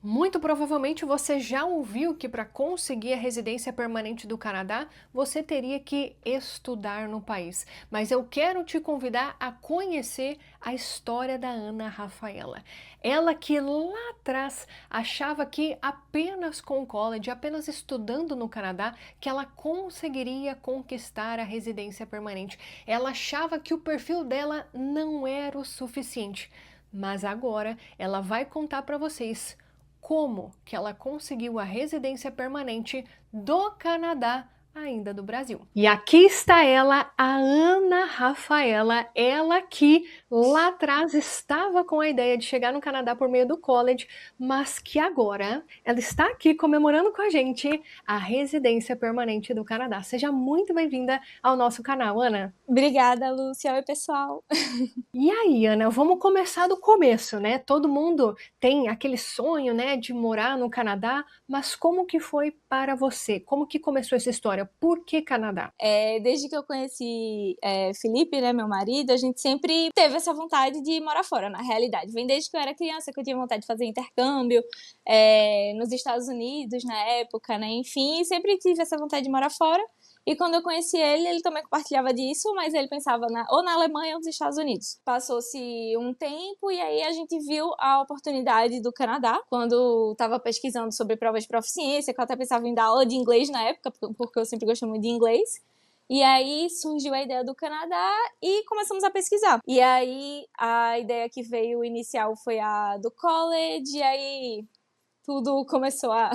Muito provavelmente você já ouviu que para conseguir a residência permanente do Canadá, você teria que estudar no país. Mas eu quero te convidar a conhecer a história da Ana Rafaela. Ela que lá atrás achava que apenas com o college, apenas estudando no Canadá, que ela conseguiria conquistar a residência permanente. Ela achava que o perfil dela não era o suficiente. Mas agora ela vai contar para vocês como que ela conseguiu a residência permanente do Canadá, ainda do Brasil. E aqui está ela, a Ana Rafaela, ela que lá atrás estava com a ideia de chegar no Canadá por meio do college, mas que agora ela está aqui comemorando com a gente a residência permanente do Canadá. Seja muito bem-vinda ao nosso canal, Ana. Obrigada, Lúcia. Oi, pessoal. E aí, Ana, vamos começar do começo, né? Todo mundo tem aquele sonho, né, de morar no Canadá, mas como que foi para você? Como que começou essa história? Por que Canadá? Desde que eu conheci Felipe, né, meu marido, a gente sempre teve essa vontade de morar fora, na realidade. Vem desde que eu era criança que eu tinha vontade de fazer intercâmbio nos Estados Unidos, na época, né? Enfim, sempre tive essa vontade de morar fora. E quando eu conheci ele, ele também compartilhava disso, mas ele pensava ou na Alemanha ou nos Estados Unidos. Passou-se um tempo e aí a gente viu a oportunidade do Canadá, quando estava pesquisando sobre provas de proficiência, que eu até pensava em dar aula de inglês na época, porque eu sempre gostei muito de inglês. E aí surgiu a ideia do Canadá e começamos a pesquisar. E aí a ideia que veio inicial foi a do college, e aí tudo começou a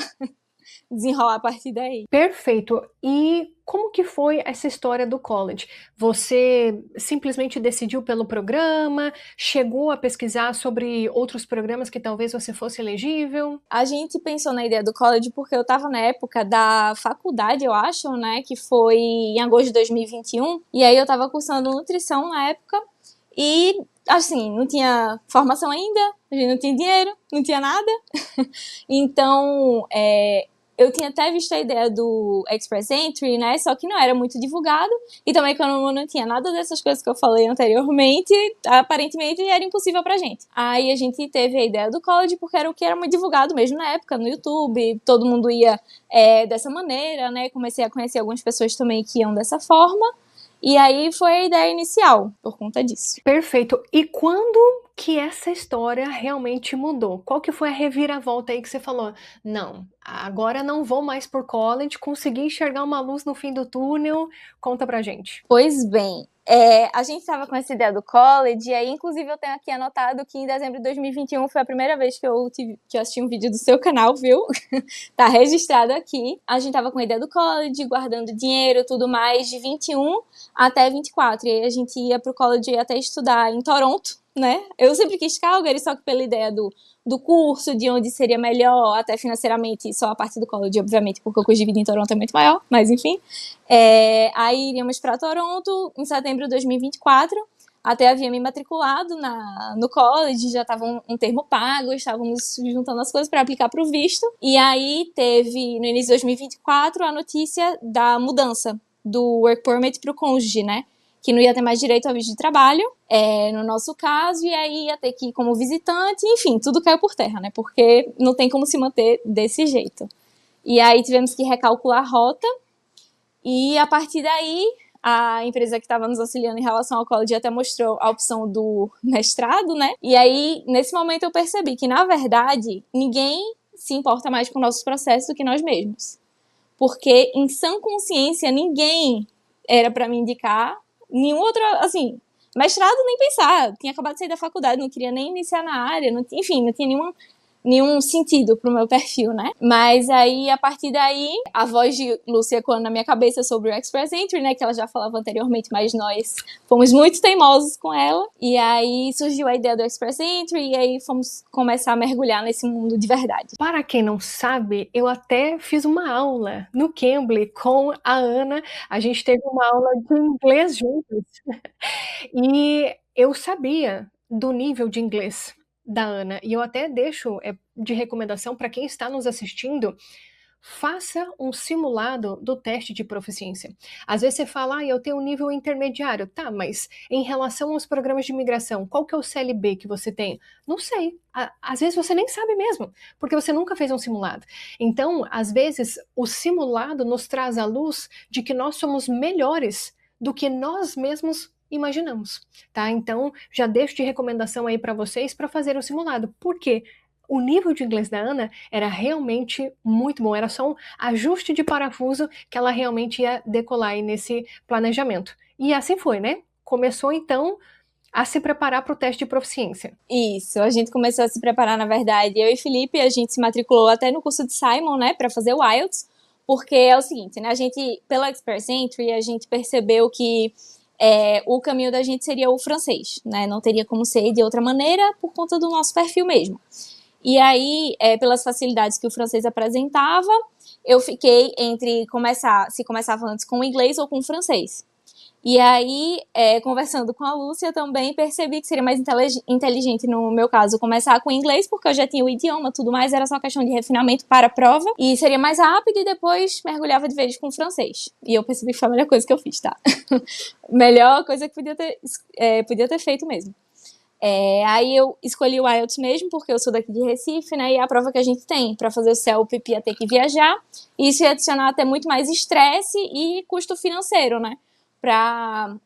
desenrolar a partir daí. Perfeito. E como que foi essa história do college? Você simplesmente decidiu pelo programa? Chegou a pesquisar sobre outros programas que talvez você fosse elegível? A gente pensou na ideia do college porque eu estava na época da faculdade, eu acho, né, que foi em agosto de 2021, e aí eu estava cursando nutrição na época, e assim, não tinha formação ainda, a gente não tinha dinheiro, não tinha nada, então eu tinha até visto a ideia do Express Entry, né? Só que não era muito divulgado. E também quando eu não tinha nada dessas coisas que eu falei anteriormente, aparentemente era impossível pra gente. Aí a gente teve a ideia do college porque era o que era muito divulgado mesmo na época, no YouTube. Todo mundo ia dessa maneira, né? Comecei a conhecer algumas pessoas também que iam dessa forma. E aí foi a ideia inicial, por conta disso. Perfeito. E quando que essa história realmente mudou? Qual que foi a reviravolta aí que você falou? Não, agora não vou mais por college, consegui enxergar uma luz no fim do túnel. Conta pra gente. Pois bem, a gente estava com essa ideia do college, e aí, inclusive, eu tenho aqui anotado que em dezembro de 2021 foi a primeira vez que eu assisti um vídeo do seu canal, viu? Tá registrado aqui. A gente tava com a ideia do college, guardando dinheiro, tudo mais, de 21 até 24. E aí a gente ia pro college até estudar em Toronto, né? Eu sempre quis Calgary, só que pela ideia do curso, de onde seria melhor, até financeiramente, só a parte do college, obviamente, porque o custo de vida em Toronto é muito maior, mas enfim. Aí iríamos para Toronto em setembro de 2024. Até havia me matriculado no college, já estava um termo pago, estávamos juntando as coisas para aplicar para o visto. E aí teve, no início de 2024, a notícia da mudança do work permit para o cônjuge, né? Que não ia ter mais direito ao visto de trabalho, no nosso caso, e aí ia ter que ir como visitante, enfim, tudo caiu por terra, né? Porque não tem como se manter desse jeito. E aí tivemos que recalcular a rota, e a partir daí, a empresa que estava nos auxiliando em relação ao college até mostrou a opção do mestrado, né? E aí, nesse momento, eu percebi que, na verdade, ninguém se importa mais com nossos processos do que nós mesmos. Porque, em sã consciência, ninguém era para me indicar nenhum outro, assim, mestrado nem pensar. Tinha acabado de sair da faculdade, não queria nem iniciar na área, enfim, não tinha nenhum sentido pro meu perfil, né? Mas aí, a partir daí, a voz de Lúcia ecoando na minha cabeça sobre o Express Entry, né? Que ela já falava anteriormente, mas nós fomos muito teimosos com ela. E aí surgiu a ideia do Express Entry e aí fomos começar a mergulhar nesse mundo de verdade. Para quem não sabe, eu até fiz uma aula no Cambly com a Ana. A gente teve uma aula de inglês juntas. E eu sabia do nível de inglês da Ana. E eu até deixo de recomendação para quem está nos assistindo faça um simulado do teste de proficiência. Às vezes você fala, eu tenho um nível intermediário. Tá, mas em relação aos programas de imigração, qual que é o CLB que você tem? Não sei. Às vezes você nem sabe mesmo, porque você nunca fez um simulado. Então, às vezes, o simulado nos traz a luz de que nós somos melhores do que nós mesmos imaginamos, tá? Então, já deixo de recomendação aí para vocês para fazer o simulado. Por quê? O nível de inglês da Ana era realmente muito bom, era só um ajuste de parafuso que ela realmente ia decolar aí nesse planejamento. E assim foi, né? Começou então a se preparar para o teste de proficiência. Isso, a gente começou a se preparar, na verdade, eu e Felipe, a gente se matriculou até no curso de Simon, né, para fazer o IELTS, porque é o seguinte, né, a gente, pela Express Entry, a gente percebeu que o caminho da gente seria o francês, né, não teria como ser de outra maneira por conta do nosso perfil mesmo. E aí, pelas facilidades que o francês apresentava, eu fiquei entre se começava antes com o inglês ou com o francês. E aí, conversando com a Lúcia também, percebi que seria mais inteligente, no meu caso, começar com o inglês, porque eu já tinha o idioma, tudo mais, era só questão de refinamento para a prova, e seria mais rápido, e depois mergulhava de vez com o francês. E eu percebi que foi a melhor coisa que eu fiz, tá? Melhor coisa que podia ter feito mesmo. Aí eu escolhi o IELTS mesmo, porque eu sou daqui de Recife, né, e é a prova que a gente tem para fazer o CELPIP ia ter que viajar, e isso ia adicionar até muito mais estresse e custo financeiro, né, para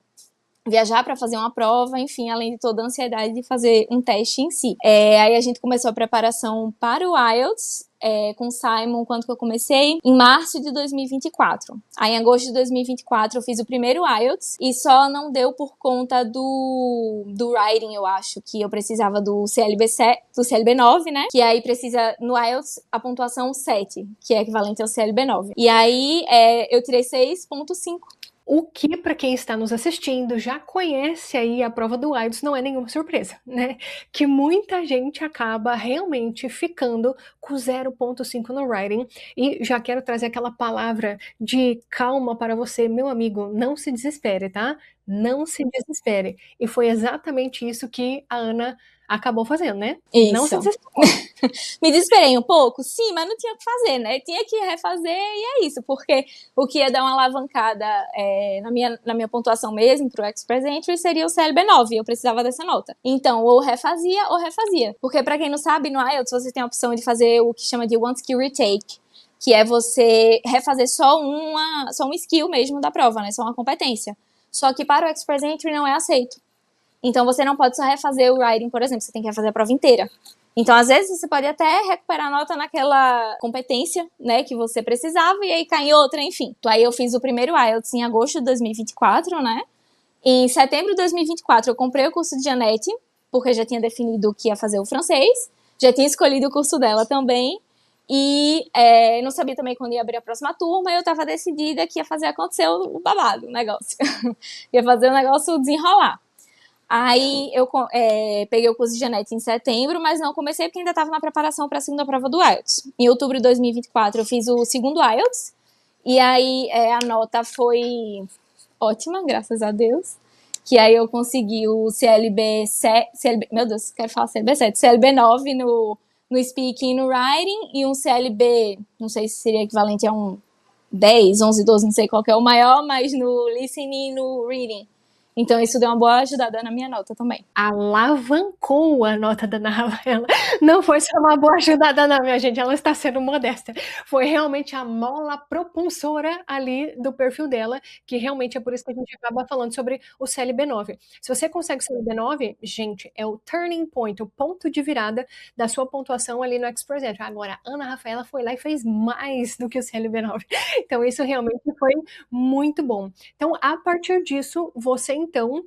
viajar para fazer uma prova, enfim, além de toda a ansiedade de fazer um teste em si. Aí a gente começou a preparação para o IELTS, com o Simon, quando que eu comecei? Em março de 2024. Aí em agosto de 2024 eu fiz o primeiro IELTS e só não deu por conta do writing, eu acho, que eu precisava do CLB 9, né? Que aí precisa, no IELTS, a pontuação 7, que é equivalente ao CLB 9. E aí eu tirei 6.5. O que, para quem está nos assistindo, já conhece aí a prova do IELTS, não é nenhuma surpresa, né? Que muita gente acaba realmente ficando com 0.5 no writing. E já quero trazer aquela palavra de calma para você, meu amigo, não se desespere, tá? Não se desespere. E foi exatamente isso que a Ana acabou fazendo, né? Isso. Não se desespere. Me desesperei um pouco, sim, mas não tinha o que fazer, né? Tinha que refazer e é isso, porque o que ia dar uma alavancada na minha pontuação mesmo pro Express Entry seria o CLB 9, eu precisava dessa nota. Então, ou refazia. Porque pra quem não sabe, no IELTS você tem a opção de fazer o que chama de One Skill Retake, que é você refazer só um skill mesmo da prova, né? Só uma competência. Só que para o Express Entry não é aceito. Então, você não pode só refazer o writing, por exemplo, você tem que refazer a prova inteira. Então, às vezes, você pode até recuperar a nota naquela competência, né, que você precisava, e aí cai em outra, enfim. Então, aí eu fiz o primeiro IELTS em agosto de 2024, né? Em setembro de 2024, eu comprei o curso de Janete, porque eu já tinha definido que ia fazer o francês, já tinha escolhido o curso dela também, e não sabia também quando ia abrir a próxima turma, e eu tava decidida que ia fazer acontecer o babado, o negócio. Ia fazer o negócio desenrolar. Aí eu peguei o curso de Janete em setembro, mas não comecei porque ainda estava na preparação para a segunda prova do IELTS. Em outubro de 2024 eu fiz o segundo IELTS, e aí a nota foi ótima, graças a Deus. Que aí eu consegui o meu Deus, quero falar CLB 7, CLB 9 no Speaking e no Writing, e um CLB, não sei se seria equivalente a um 10, 11, 12, não sei qual que é o maior, mas no Listening e no Reading. Então, isso deu uma boa ajudada na minha nota também. Alavancou a nota da Ana Rafaela. Não foi só uma boa ajudada, não, minha gente. Ela está sendo modesta. Foi realmente a mola propulsora ali do perfil dela, que realmente é por isso que a gente acaba falando sobre o CLB9. Se você consegue o CLB9, gente, é o turning point, o ponto de virada da sua pontuação ali no Express Entry. Agora, a Ana Rafaela foi lá e fez mais do que o CLB9. Então, isso realmente foi muito bom. Então, a partir disso, você então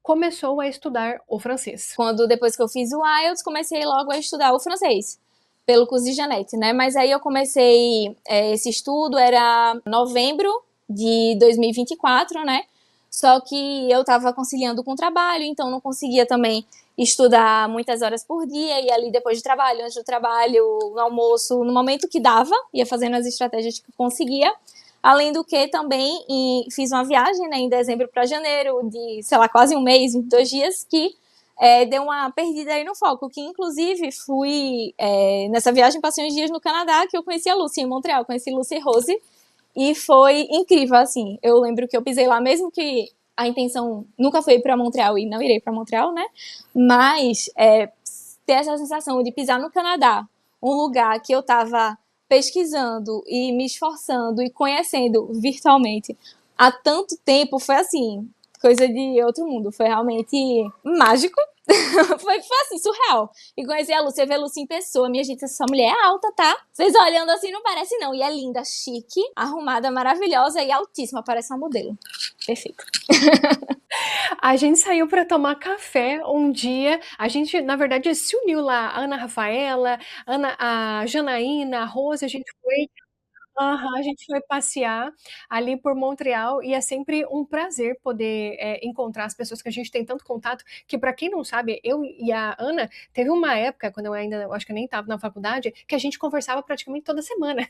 começou a estudar o francês. Depois que eu fiz o IELTS, comecei logo a estudar o francês, pelo curso de Janete, né? Mas aí eu comecei, esse estudo era novembro de 2024, né? Só que eu tava conciliando com o trabalho, então não conseguia também estudar muitas horas por dia, e ali depois do trabalho, antes do trabalho, no almoço, no momento que dava, ia fazendo as estratégias que conseguia. Além do que também fiz uma viagem, né, em dezembro para janeiro, de, sei lá, quase um mês, 22 dias, que deu uma perdida aí no foco, que inclusive fui, nessa viagem, passei uns dias no Canadá, que eu conheci a Lúcia em Montreal, conheci Lúcia e Rose, e foi incrível, assim, eu lembro que eu pisei lá, mesmo que a intenção nunca foi ir para Montreal, e não irei para Montreal, né, mas ter essa sensação de pisar no Canadá, um lugar que eu estava pesquisando e me esforçando e conhecendo virtualmente há tanto tempo, foi assim, coisa de outro mundo, foi realmente mágico. Foi assim, surreal. E conhecer a Lúcia, ver a Lúcia em pessoa. Minha gente, essa mulher é alta, tá? Vocês olhando assim não parece não. E é linda, chique, arrumada, maravilhosa e altíssima. Parece uma modelo. Perfeito. A gente saiu para tomar café um dia. A gente, na verdade, se uniu lá. A Ana Rafaela, a Janaína, a Rose, a gente foi. Aham, a gente foi passear ali por Montreal e é sempre um prazer poder encontrar as pessoas que a gente tem tanto contato, que para quem não sabe, eu e a Ana, teve uma época, quando eu acho que eu nem estava na faculdade, que a gente conversava praticamente toda semana,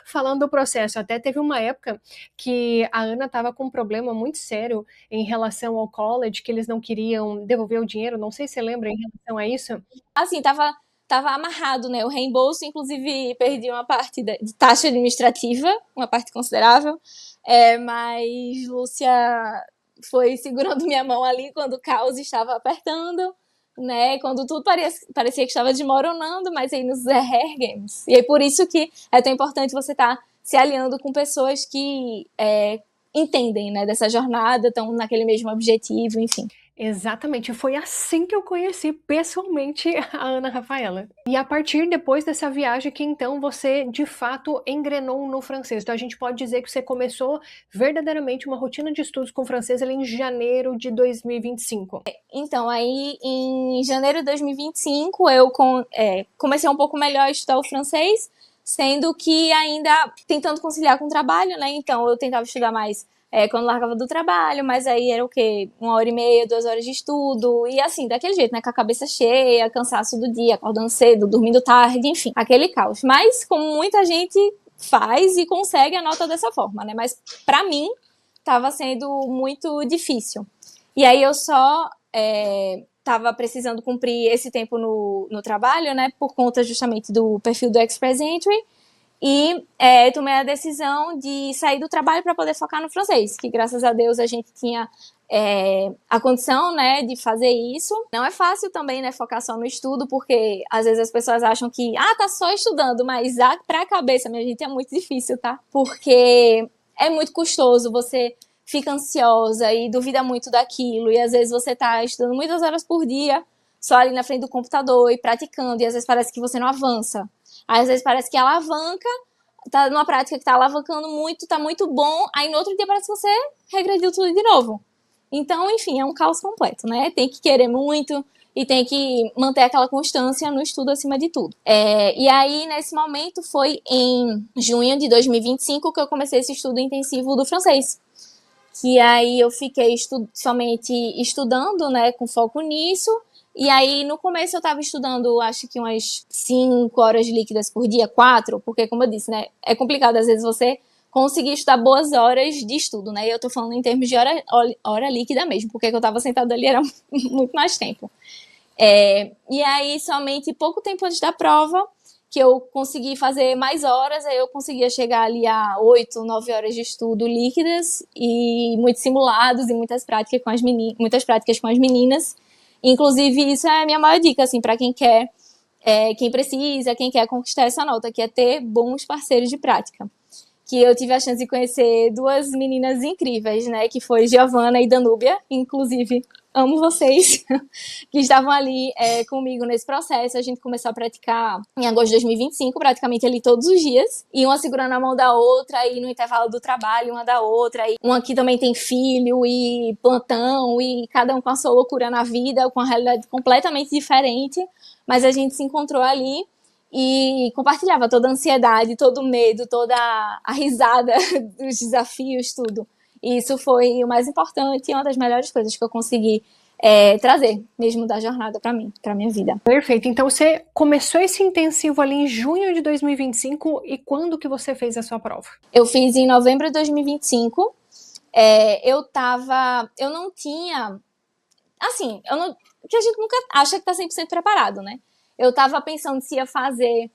falando do processo. Até teve uma época que a Ana estava com um problema muito sério em relação ao college, que eles não queriam devolver o dinheiro, não sei se você lembra em relação a isso. Assim, tava amarrado, né? O reembolso, inclusive, perdi uma parte de taxa administrativa, uma parte considerável, mas Lúcia foi segurando minha mão ali quando o caos estava apertando, né? Quando tudo parecia que estava desmoronando, mas aí nos reerguemos. E é por isso que é tão importante você estar se aliando com pessoas que entendem, né, dessa jornada, estão naquele mesmo objetivo, enfim. Exatamente, foi assim que eu conheci pessoalmente a Ana Rafaela. E a partir depois dessa viagem que então você de fato engrenou no francês. Então a gente pode dizer que você começou verdadeiramente uma rotina de estudos com francês ali em janeiro de 2025. Então, aí em janeiro de 2025 eu comecei um pouco melhor a estudar o francês, sendo que ainda tentando conciliar com o trabalho, né? Então eu tentava estudar mais quando largava do trabalho, mas aí era o quê? 1h30, 2 horas de estudo, e assim, daquele jeito, né? Com a cabeça cheia, cansaço do dia, acordando cedo, dormindo tarde, enfim, aquele caos. Mas como muita gente faz e consegue a nota dessa forma, né? Mas pra mim, tava sendo muito difícil. E aí eu só tava precisando cumprir esse tempo no trabalho, né? Por conta justamente do perfil do Express Entry. E tomei a decisão de sair do trabalho para poder focar no francês, que graças a Deus a gente tinha a condição, né, de fazer isso. Não é fácil também, né, focar só no estudo, porque às vezes as pessoas acham que, tá só estudando, mas pra cabeça, minha gente, é muito difícil, tá? Porque é muito custoso, você fica ansiosa e duvida muito daquilo, e às vezes você tá estudando muitas horas por dia, só ali na frente do computador e praticando, e às vezes parece que você não avança. Às vezes parece que alavanca, tá numa prática que tá alavancando muito, tá muito bom, aí no outro dia parece que você regrediu tudo de novo. Então, enfim, é um caos completo, né? Tem que querer muito e tem que manter aquela constância no estudo acima de tudo. E aí, nesse momento, foi em junho de 2025 que eu comecei esse estudo intensivo do francês. Que aí eu fiquei somente estudando, né, com foco nisso. E aí, no começo, eu estava estudando, acho que umas 5 horas líquidas por dia, 4, porque, como eu disse, né, é complicado, às vezes, você conseguir estudar boas horas de estudo, né, e eu tô falando em termos de hora líquida mesmo, porque eu estava sentada ali era muito mais tempo. E aí, somente pouco tempo antes da prova, que eu consegui fazer mais horas, aí eu conseguia chegar ali a 8, 9 horas de estudo líquidas, e muitos simulados e muitas práticas com as meninas. Inclusive, isso é a minha maior dica, assim, para quem quer, quem precisa, quem quer conquistar essa nota, que é ter bons parceiros de prática. Que eu tive a chance de conhecer 2 meninas incríveis, né, que foi Giovana e Danúbia, inclusive amo vocês, que estavam ali comigo nesse processo. A gente começou a praticar em agosto de 2025, praticamente ali todos os dias, e uma segurando a mão da outra, e no intervalo do trabalho, uma da outra, e uma que também tem filho, e plantão, e cada um com a sua loucura na vida, com uma realidade completamente diferente, mas a gente se encontrou ali, e compartilhava toda a ansiedade, todo o medo, toda a risada dos desafios, tudo. E isso foi o mais importante e uma das melhores coisas que eu consegui trazer mesmo da jornada para mim, para minha vida. Perfeito. Então você começou esse intensivo ali em junho de 2025 e quando que você fez a sua prova? Eu fiz em novembro de 2025. Eu não tinha assim, que a gente nunca acha que tá 100% preparado, né? Eu tava pensando se ia fazer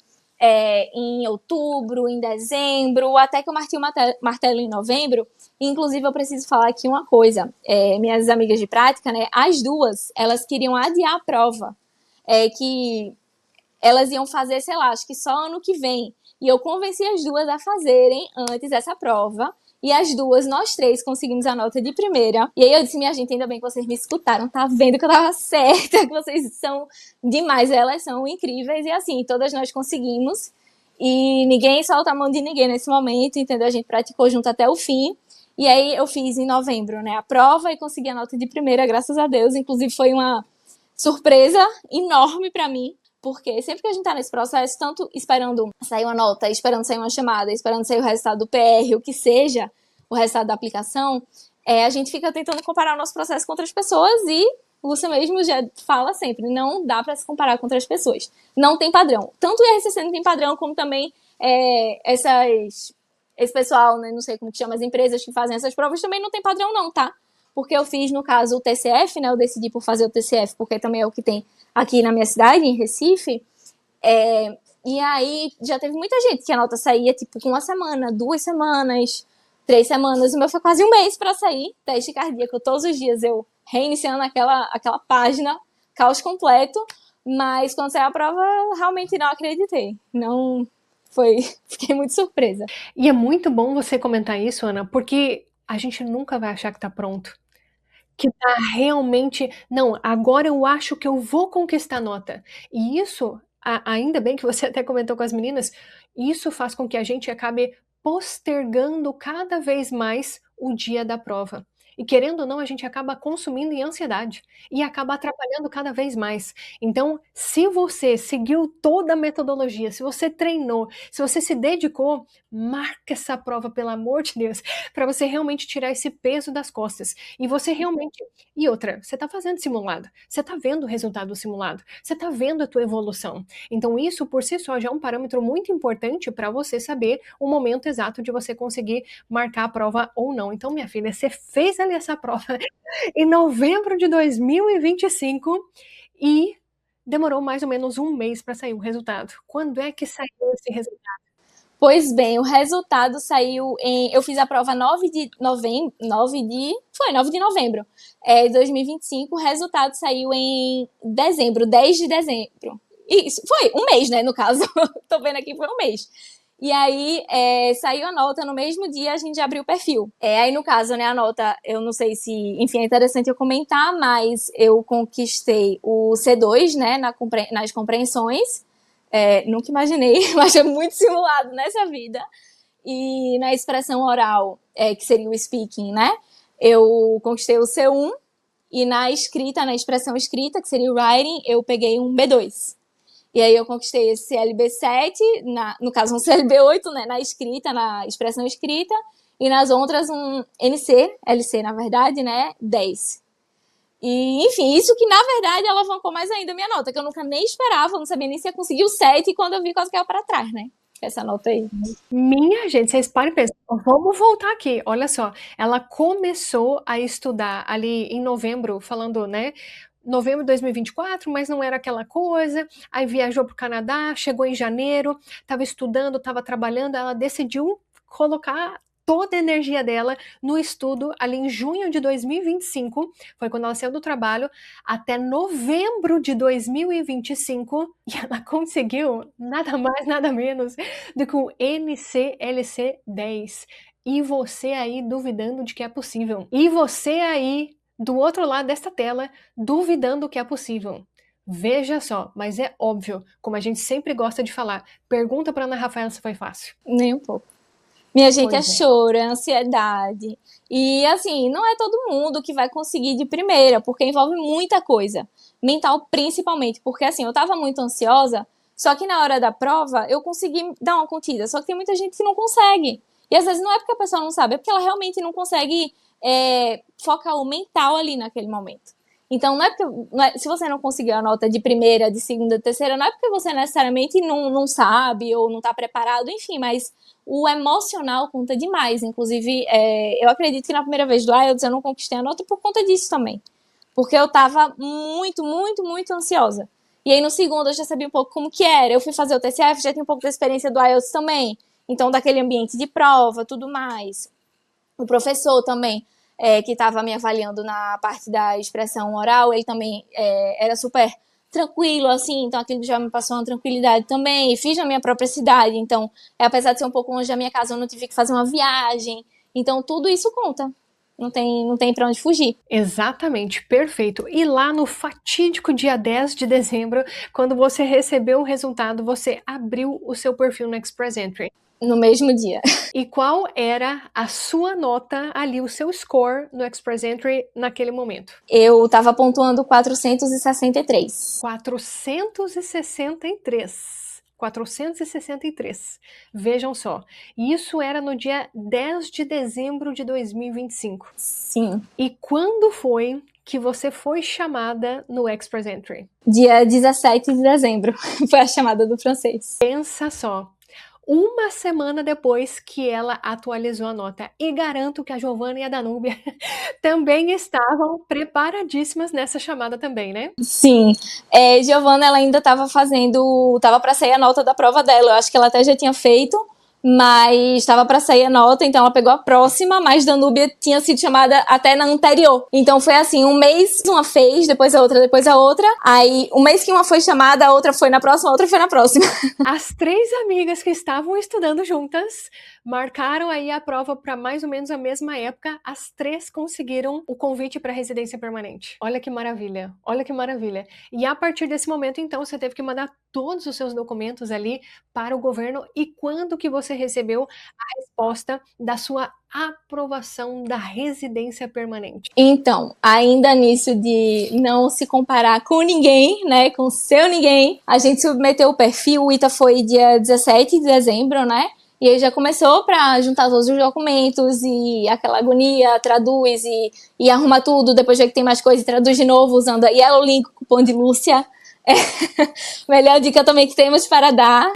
em outubro, em dezembro, até que eu marquei o martelo em novembro. Inclusive, eu preciso falar aqui uma coisa. Minhas amigas de prática, né, as duas, elas queriam adiar a prova, que elas iam fazer, sei lá, acho que só ano que vem. E eu convenci as duas a fazerem antes essa prova. E as duas, nós três, conseguimos a nota de primeira. E aí eu disse, minha gente, ainda bem que vocês me escutaram, tá vendo que eu tava certa, que vocês são demais, elas são incríveis. E assim, todas nós conseguimos. E ninguém solta a mão de ninguém nesse momento, entendeu? A gente praticou junto até o fim. E aí eu fiz em novembro, né, a prova e consegui a nota de primeira, graças a Deus. Inclusive foi uma surpresa enorme pra mim. Porque sempre que a gente tá nesse processo, tanto esperando sair uma nota, esperando sair uma chamada, esperando sair o resultado do PR, o que seja, o resultado da aplicação, a gente fica tentando comparar o nosso processo com outras pessoas e você mesmo já fala sempre, não dá para se comparar com outras pessoas. Não tem padrão. Tanto o IRCC não tem padrão, como também esse pessoal, né, não sei como que chama, as empresas que fazem essas provas também não tem padrão não, tá? Porque eu fiz, no caso, o TCF, né, eu decidi por fazer o TCF, porque também é o que tem aqui na minha cidade, em Recife, e aí já teve muita gente que a nota saía, tipo, com 1 semana, 2 semanas, 3 semanas, o meu foi quase 1 mês para sair, teste cardíaco, todos os dias eu reiniciando aquela página, caos completo, mas quando saiu a prova, eu realmente não acreditei, não foi, fiquei muito surpresa. E é muito bom você comentar isso, Ana, porque a gente nunca vai achar que tá pronto. Que tá realmente, não, agora eu acho que eu vou conquistar a nota. E isso, ainda bem que você até comentou com as meninas, isso faz com que a gente acabe postergando cada vez mais o dia da prova. E querendo ou não, a gente acaba consumindo em ansiedade e acaba atrapalhando cada vez mais. Então, se você seguiu toda a metodologia, se você treinou, se você se dedicou, marca essa prova, pelo amor de Deus, para você realmente tirar esse peso das costas. E você realmente. E outra, você está fazendo simulado, você está vendo o resultado do simulado, você está vendo a tua evolução. Então, isso por si só já é um parâmetro muito importante para você saber o momento exato de você conseguir marcar a prova ou não. Então, minha filha, você fez ali essa prova em novembro de 2025 e demorou mais ou menos 1 mês para sair o resultado. Quando é que saiu esse resultado? Pois bem, o resultado saiu em. Eu fiz a prova 9 de novembro. 9 de novembro de 2025. O resultado saiu em dezembro, 10 de dezembro. Isso, foi 1 mês, né? No caso, tô vendo aqui, foi 1 mês. E aí, saiu a nota no mesmo dia, a gente já abriu o perfil. Aí, no caso, né, a nota, eu não sei se, enfim, é interessante eu comentar, mas eu conquistei o C2, né, nas compreensões. Nunca imaginei, mas é muito simulado nessa vida. E na expressão oral, que seria o speaking, né, eu conquistei o C1. E na escrita, na expressão escrita, que seria o writing, eu peguei um B2. E aí eu conquistei esse CLB7, no caso um CLB8, né, na escrita, na expressão escrita, e nas outras um LC, na verdade, né, 10. E, enfim, isso que, na verdade, alavancou mais ainda a minha nota, que eu nunca nem esperava, não sabia nem se ia conseguir o 7, e quando eu vi, quase caiu para trás, né, essa nota aí. Minha gente, vocês parem e pensam, vamos voltar aqui, olha só, ela começou a estudar ali em novembro, falando, né, novembro de 2024, mas não era aquela coisa, aí viajou para o Canadá, chegou em janeiro, estava estudando, estava trabalhando, ela decidiu colocar toda a energia dela no estudo ali em junho de 2025, foi quando ela saiu do trabalho, até novembro de 2025, e ela conseguiu nada mais, nada menos do que o NCLC 10. E você aí duvidando de que é possível. E você aí do outro lado desta tela, duvidando que é possível. Veja só, mas é óbvio, como a gente sempre gosta de falar, pergunta para Ana Rafaela se foi fácil. Nem um pouco. Minha gente, é choro, é ansiedade. E, assim, não é todo mundo que vai conseguir de primeira, porque envolve muita coisa. Mental, principalmente. Porque, assim, eu tava muito ansiosa, só que na hora da prova eu consegui dar uma contida. Só que tem muita gente que não consegue. E, às vezes, não é porque a pessoa não sabe, é porque ela realmente não consegue focar o mental ali naquele momento. Então, se você não conseguiu a nota de primeira, de segunda, de terceira, não é porque você necessariamente não sabe ou não está preparado, enfim, mas o emocional conta demais. Inclusive, eu acredito que na primeira vez do IELTS eu não conquistei a nota por conta disso também. porque eu tava muito, muito, muito ansiosa. E aí no segundo eu já sabia um pouco como que era. Eu fui fazer o TCF, já tinha um pouco da experiência do IELTS também. Então, daquele ambiente de prova, tudo mais. O professor também, que estava me avaliando na parte da expressão oral, ele também era super tranquilo, assim, então aquilo já me passou uma tranquilidade também. E fiz na minha própria cidade, então, apesar de ser um pouco longe da minha casa, eu não tive que fazer uma viagem. Então, tudo isso conta. Não tem para onde fugir. Exatamente, perfeito. E lá no fatídico dia 10 de dezembro, quando você recebeu o resultado, você abriu o seu perfil no Express Entry. No mesmo dia. E qual era a sua nota ali, o seu score no Express Entry naquele momento? Eu estava pontuando 463. 463. 463. Vejam só. Isso era no dia 10 de dezembro de 2025. Sim. E quando foi que você foi chamada no Express Entry? Dia 17 de dezembro. Foi a chamada do francês. Pensa só. Uma semana depois que ela atualizou a nota. E garanto que a Giovana e a Danúbia também estavam preparadíssimas nessa chamada também, né? Sim. Giovana, ela ainda estava para sair a nota da prova dela. Eu acho que ela até já tinha feito, mas estava para sair a nota, então ela pegou a próxima, mas Danúbia tinha sido chamada até na anterior. Então foi assim, um mês uma fez, depois a outra, depois a outra. Aí, um mês que uma foi chamada, a outra foi na próxima, a outra foi na próxima. As três amigas que estavam estudando juntas marcaram aí a prova para mais ou menos a mesma época. As três conseguiram o convite para residência permanente. Olha que maravilha, olha que maravilha. E a partir desse momento, então, você teve que mandar todos os seus documentos ali para o governo. E quando que você recebeu a resposta da sua aprovação da residência permanente? Então, ainda nisso de não se comparar com ninguém, né, com o seu ninguém, a gente submeteu o perfil. O ITA foi dia 17 de dezembro, né? E aí já começou para juntar todos os documentos e aquela agonia, traduz e arruma tudo, depois já que tem mais coisa, traduz de novo usando a Yellow Link, cupom de Lúcia. Melhor dica também que temos para dar.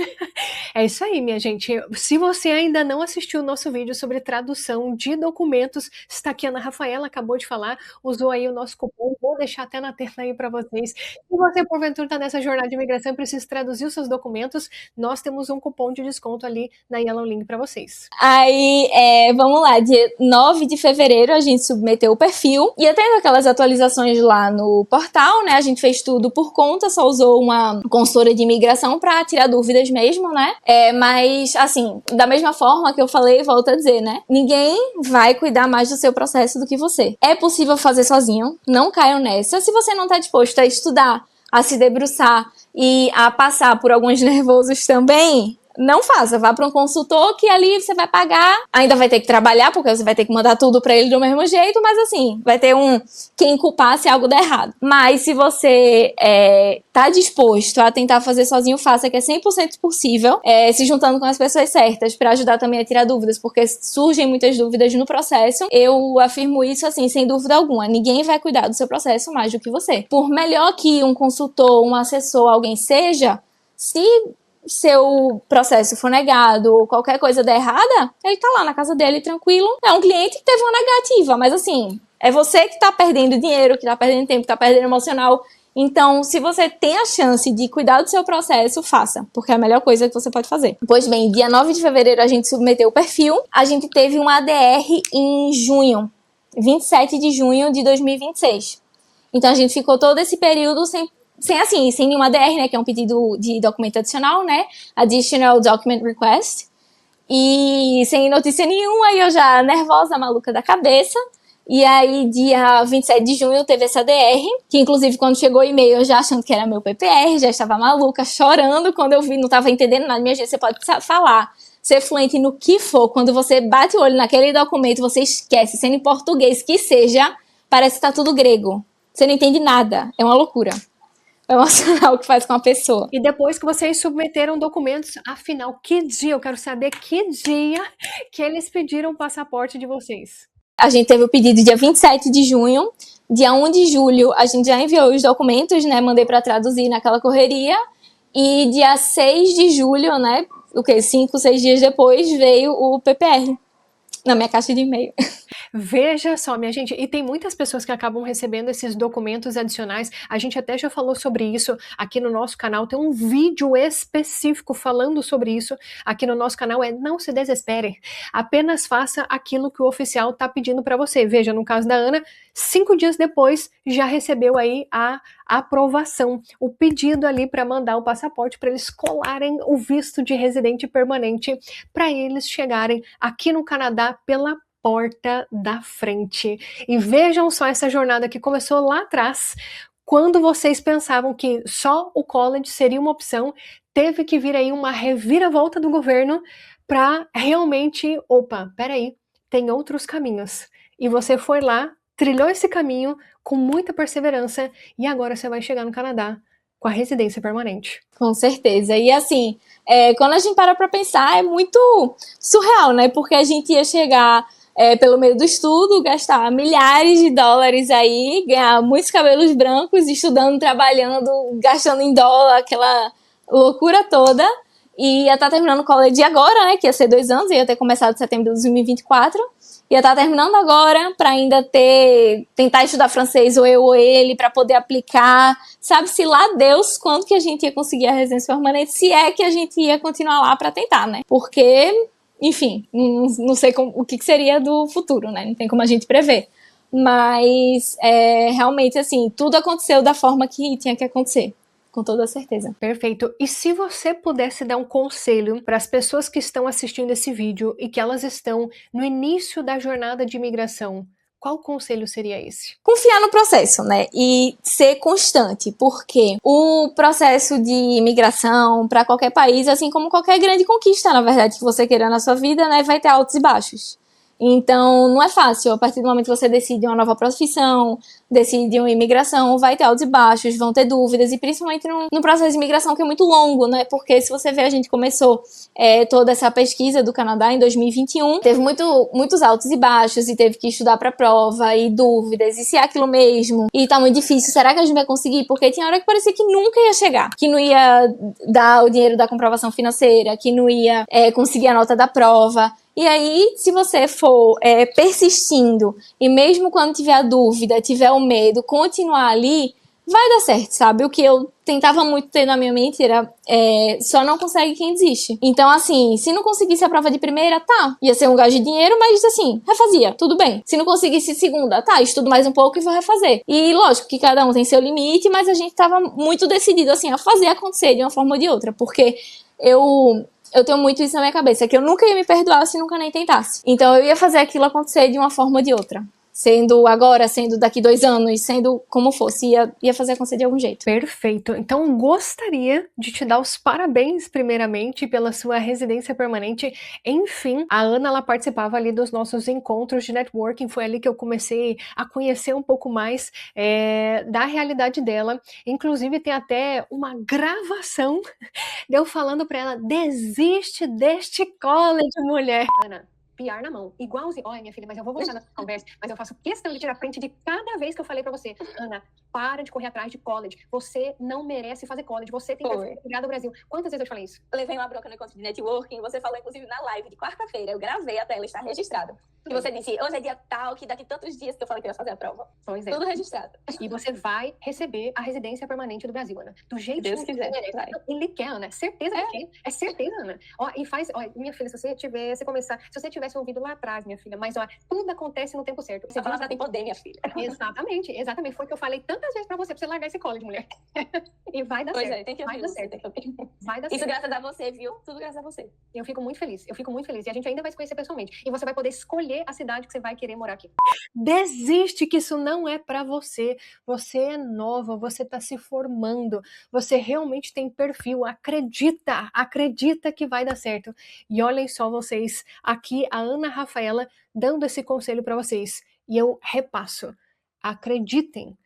É isso aí, minha gente. Se você ainda não assistiu o nosso vídeo sobre tradução de documentos, está aqui a Ana Rafaela, acabou de falar, usou aí o nosso cupom, vou deixar até na tela aí para vocês. Se você, porventura, está nessa jornada de imigração e precisa traduzir os seus documentos, nós temos um cupom de desconto ali na Yellow Link para vocês. Aí, vamos lá, dia 9 de fevereiro a gente submeteu o perfil, e tendo aquelas atualizações lá no portal, né, a gente fez tudo por conta, só usou uma consultora de imigração para tirar dúvidas mesmo, né? Mas, assim, da mesma forma que eu falei, volto a dizer, né? Ninguém vai cuidar mais do seu processo do que você. É possível fazer sozinho, não caiam nessa. Se você não está disposto a estudar, a se debruçar e a passar por alguns nervosos também, não faça, vá para um consultor que ali você vai pagar, ainda vai ter que trabalhar, porque você vai ter que mandar tudo para ele do mesmo jeito, mas assim, vai ter quem culpar se algo der errado. Mas se você tá disposto a tentar fazer sozinho, faça, que é 100% possível, se juntando com as pessoas certas, para ajudar também a tirar dúvidas, porque surgem muitas dúvidas no processo. Eu afirmo isso assim, sem dúvida alguma, ninguém vai cuidar do seu processo mais do que você. Por melhor que um consultor, um assessor, alguém seja, se seu processo for negado ou qualquer coisa der errada, ele tá lá na casa dele tranquilo. É um cliente que teve uma negativa, mas assim, é você que tá perdendo dinheiro, que tá perdendo tempo, que tá perdendo emocional. Então, se você tem a chance de cuidar do seu processo, faça, porque é a melhor coisa que você pode fazer. Pois bem, dia 9 de fevereiro a gente submeteu o perfil, a gente teve um ADR em junho, 27 de junho de 2026. Então a gente ficou todo esse período sem nenhuma ADR, né, que é um pedido de documento adicional, né, Additional Document Request, e sem notícia nenhuma, e eu já nervosa, maluca da cabeça. E aí, dia 27 de junho, teve essa ADR, que inclusive quando chegou o e-mail, eu já achando que era meu PPR, já estava maluca, chorando quando eu vi, não estava entendendo nada. Minha gente, você pode falar, ser fluente no que for, quando você bate o olho naquele documento, você esquece, sendo em português que seja, parece que tá tudo grego. Você não entende nada, é uma loucura. É emocional o que faz com a pessoa. E depois que vocês submeteram documentos, afinal, que dia? Eu quero saber que dia que eles pediram o passaporte de vocês. A gente teve o pedido dia 27 de junho. Dia 1 de julho, a gente já enviou os documentos, né? Mandei para traduzir naquela correria. E dia 6 de julho, né? 5, 6 dias depois, veio o PPR na minha caixa de e-mail. Veja só, minha gente, e tem muitas pessoas que acabam recebendo esses documentos adicionais. A gente até já falou sobre isso aqui no nosso canal. Tem um vídeo específico falando sobre isso aqui no nosso canal. Não se desespere, apenas faça aquilo que o oficial está pedindo para você. Veja, no caso da Ana, 5 dias depois já recebeu aí a aprovação, o pedido ali para mandar o passaporte para eles colarem o visto de residente permanente para eles chegarem aqui no Canadá pela porta da frente. E vejam só essa jornada que começou lá atrás, quando vocês pensavam que só o college seria uma opção, teve que vir aí uma reviravolta do governo para realmente, opa, peraí, tem outros caminhos. E você foi lá, trilhou esse caminho com muita perseverança e agora você vai chegar no Canadá com a residência permanente. Com certeza. E assim, quando a gente para pra pensar, é muito surreal, né? Porque a gente ia chegar pelo meio do estudo, gastar milhares de dólares aí, ganhar muitos cabelos brancos, estudando, trabalhando, gastando em dólar, aquela loucura toda. E ia estar terminando o college agora, né? Que ia ser 2 anos, ia ter começado em setembro de 2024. Ia estar terminando agora para ainda tentar estudar francês, ou eu ou ele, para poder aplicar. Sabe-se lá Deus quando que a gente ia conseguir a residência permanente, se é que a gente ia continuar lá para tentar, né? Porque, enfim, não sei o que seria do futuro, né? Não tem como a gente prever. Mas, realmente, assim, tudo aconteceu da forma que tinha que acontecer. Com toda certeza. Perfeito. E se você pudesse dar um conselho para as pessoas que estão assistindo esse vídeo e que elas estão no início da jornada de imigração, qual conselho seria esse? Confiar no processo, né? E ser constante, porque o processo de imigração para qualquer país, assim como qualquer grande conquista, na verdade, que você queira na sua vida, né, vai ter altos e baixos. Então, não é fácil. A partir do momento que você decide uma nova profissão, decide uma imigração, vai ter altos e baixos, vão ter dúvidas, e principalmente no processo de imigração, que é muito longo, né? Porque se você ver, a gente começou toda essa pesquisa do Canadá em 2021, teve muitos altos e baixos, e teve que estudar para prova, e dúvidas, e se é aquilo mesmo, e tá muito difícil, será que a gente vai conseguir? Porque tinha hora que parecia que nunca ia chegar, que não ia dar o dinheiro da comprovação financeira, que não ia conseguir a nota da prova. E aí, se você for persistindo, e mesmo quando tiver a dúvida, tiver o medo, continuar ali, vai dar certo, sabe? O que eu tentava muito ter na minha mente era só não consegue quem desiste. Então, assim, se não conseguisse a prova de primeira, tá, ia ser um gasto de dinheiro, mas assim, refazia, tudo bem. Se não conseguisse segunda, tá, estudo mais um pouco e vou refazer. E lógico que cada um tem seu limite, mas a gente tava muito decidido, assim, a fazer acontecer de uma forma ou de outra, porque eu tenho muito isso na minha cabeça, que eu nunca ia me perdoar se nunca nem tentasse. Então eu ia fazer aquilo acontecer de uma forma ou de outra. Sendo agora, sendo daqui 2 anos, sendo como fosse, ia fazer acontecer de algum jeito. Perfeito. Então, gostaria de te dar os parabéns, primeiramente, pela sua residência permanente. Enfim, a Ana, ela participava ali dos nossos encontros de networking. Foi ali que eu comecei a conhecer um pouco mais da realidade dela. Inclusive, tem até uma gravação de eu falando pra ela: desiste deste college, mulher. Ana, PR na mão, igualzinho. Olha, minha filha, mas eu vou voltar na conversa, mas eu faço questão de tirar print de cada vez que eu falei pra você: Ana, para de correr atrás de college. Você não merece fazer college. Você tem que ser do Brasil. Quantas vezes eu te falei isso? Eu levei uma bronca no encontro de networking. Você falou, inclusive, na live de quarta-feira. Eu gravei até ela estar registrada. E você disse, hoje é dia tal, que daqui tantos dias que eu falei que eu ia fazer a prova. Pois é. Tudo registrado. E você vai receber a residência permanente do Brasil, Ana. Do jeito Deus que quiser, você merece. vai. Ele quer, Ana. Certeza que quer. É certeza, Ana. Ó, e faz, ó, minha filha, se você tivesse ouvido lá atrás, minha filha, mas ó, tudo acontece no tempo certo. Essa palavra tem poder, minha filha. Exatamente. Foi o que eu falei tantas vezes pra você largar esse college, mulher. E vai dar Pois certo. é, tem que Vai ouvir dar você, certo. tem que ouvir. Vai dar Isso certo. graças a você, viu? Tudo graças a você. Eu fico muito feliz. E a gente ainda vai se conhecer pessoalmente. E você vai poder escolher a cidade que você vai querer morar aqui. Desiste, que isso não é pra você. Você é nova, você tá se formando. Você realmente tem perfil. Acredita que vai dar certo. E olhem só vocês, aqui a Ana Rafaela dando esse conselho pra vocês. E eu repasso. Acreditem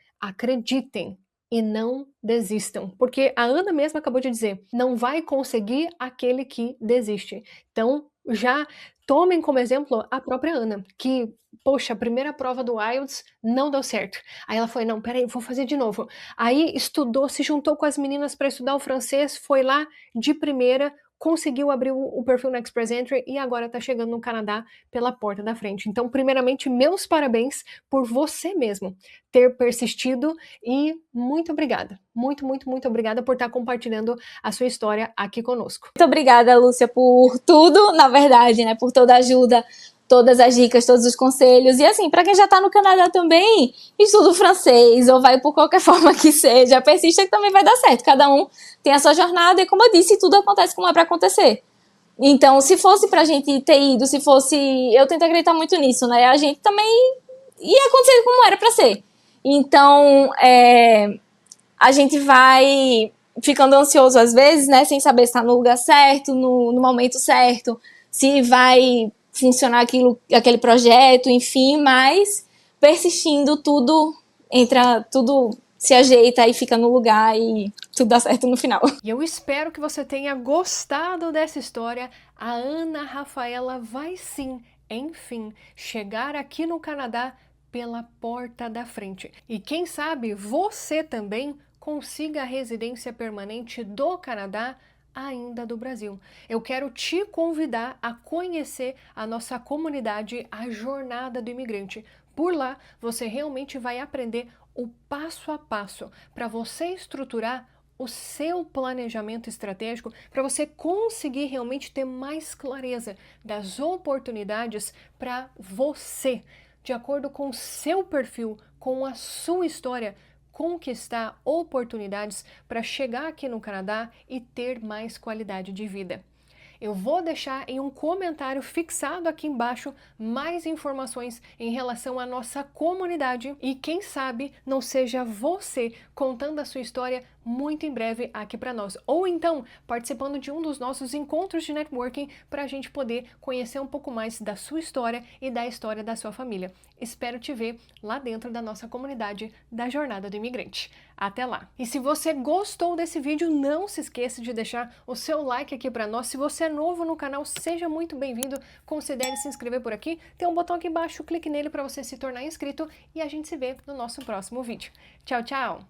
e não desistam. Porque a Ana mesma acabou de dizer, não vai conseguir aquele que desiste. Então, já tomem como exemplo a própria Ana, que, poxa, a primeira prova do IELTS não deu certo. Aí ela foi, não, peraí, vou fazer de novo. Aí estudou, se juntou com as meninas para estudar o francês, foi lá de primeira, conseguiu abrir o perfil no Express Entry e agora está chegando no Canadá pela porta da frente. Então, primeiramente, meus parabéns por você mesmo ter persistido e muito obrigada. Muito, muito, muito obrigada por estar compartilhando a sua história aqui conosco. Muito obrigada, Lúcia, por tudo, na verdade, né? Por toda a ajuda, todas as dicas, todos os conselhos. E assim, para quem já tá no Canadá também, estuda o francês ou vai por qualquer forma que seja, persista que também vai dar certo. Cada um tem a sua jornada e, como eu disse, tudo acontece como é para acontecer. Então, se fosse pra gente ter ido, se fosse... Eu tento acreditar muito nisso, né? A gente também ia acontecer como era pra ser. Então, a gente vai ficando ansioso às vezes, né? Sem saber se tá no lugar certo, no momento certo, se vai funcionar aquele projeto, enfim, mas persistindo, tudo se ajeita e fica no lugar e tudo dá certo no final. E eu espero que você tenha gostado dessa história. A Ana Rafaela vai sim, enfim, chegar aqui no Canadá pela porta da frente. E quem sabe você também consiga a residência permanente do Canadá ainda do Brasil. Eu quero te convidar a conhecer a nossa comunidade, a Jornada do Imigrante. Por lá, você realmente vai aprender o passo a passo para você estruturar o seu planejamento estratégico, para você conseguir realmente ter mais clareza das oportunidades para você, de acordo com o seu perfil, com a sua história, conquistar oportunidades para chegar aqui no Canadá e ter mais qualidade de vida. Eu vou deixar em um comentário fixado aqui embaixo mais informações em relação à nossa comunidade e quem sabe não seja você contando a sua história muito em breve aqui para nós. Ou então participando de um dos nossos encontros de networking para a gente poder conhecer um pouco mais da sua história e da história da sua família. Espero te ver lá dentro da nossa comunidade da Jornada do Imigrante. Até lá! E se você gostou desse vídeo, não se esqueça de deixar o seu like aqui para nós. Se você é novo no canal, seja muito bem-vindo. Considere se inscrever por aqui. Tem um botão aqui embaixo, clique nele para você se tornar inscrito e a gente se vê no nosso próximo vídeo. Tchau, tchau!